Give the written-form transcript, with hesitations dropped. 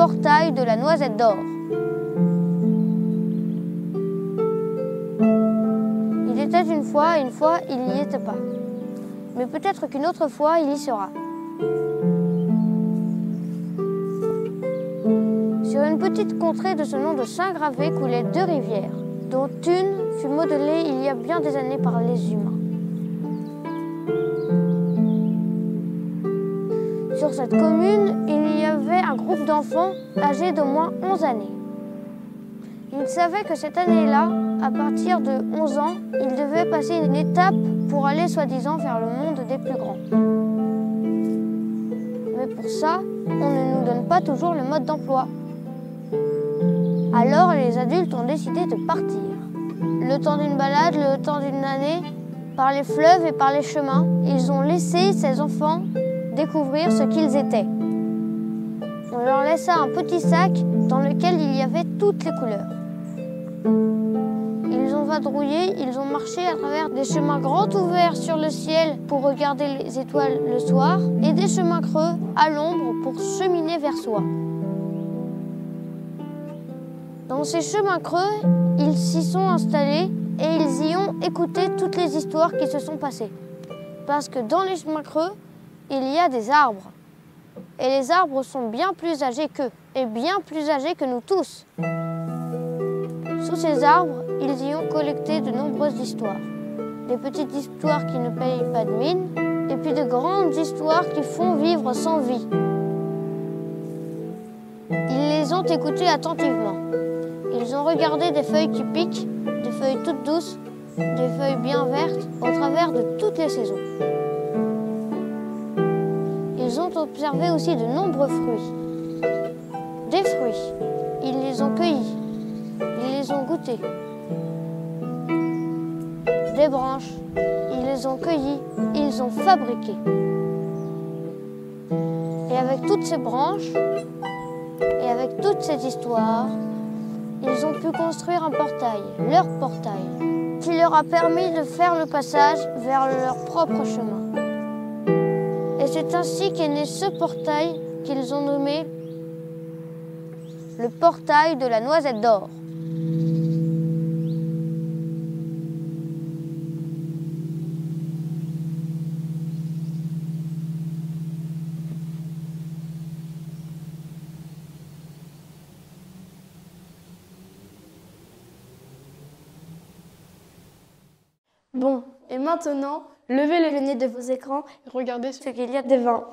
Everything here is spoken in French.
portail de la Noisette d'Or. Il était une fois il n'y était pas. Mais peut-être qu'une autre fois, il y sera. Sur une petite contrée de ce nom de Saint-Gravé coulaient deux rivières, dont une fut modelée il y a bien des années par les humains. Sur cette commune, il y avait un groupe d'enfants âgés d'au moins 11 années. Ils savaient que cette année-là, à partir de 11 ans, ils devaient passer une étape pour aller soi-disant vers le monde des plus grands. Mais pour ça, on ne nous donne pas toujours le mode d'emploi. Alors les adultes ont décidé de partir. Le temps d'une balade, le temps d'une année, par les fleuves et par les chemins, ils ont laissé ces enfants découvrir ce qu'ils étaient. On leur laissa un petit sac dans lequel il y avait toutes les couleurs. Ils ont vadrouillé, ils ont marché à travers des chemins grands ouverts sur le ciel pour regarder les étoiles le soir et des chemins creux à l'ombre pour cheminer vers soi. Dans ces chemins creux, ils s'y sont installés et ils y ont écouté toutes les histoires qui se sont passées. Parce que dans les chemins creux, il y a des arbres. Et les arbres sont bien plus âgés qu'eux, et bien plus âgés que nous tous. Sous ces arbres, ils y ont collecté de nombreuses histoires. Des petites histoires qui ne payent pas de mine, et puis de grandes histoires qui font vivre sans vie. Ils les ont écoutées attentivement. Ils ont regardé des feuilles qui piquent, des feuilles toutes douces, des feuilles bien vertes, au travers de toutes les saisons. Ils ont observé aussi de nombreux fruits. Des fruits, ils les ont cueillis, ils les ont goûtés. Des branches, ils les ont cueillies, ils ont fabriqué. Et avec toutes ces branches, et avec toutes ces histoires, ils ont pu construire un portail, leur portail, qui leur a permis de faire le passage vers leur propre chemin. Et c'est ainsi qu'est né ce portail qu'ils ont nommé le portail de la Noisette d'Or. Bon, et maintenant, levez les lunettes de vos écrans et regardez ce qu'il y a devant.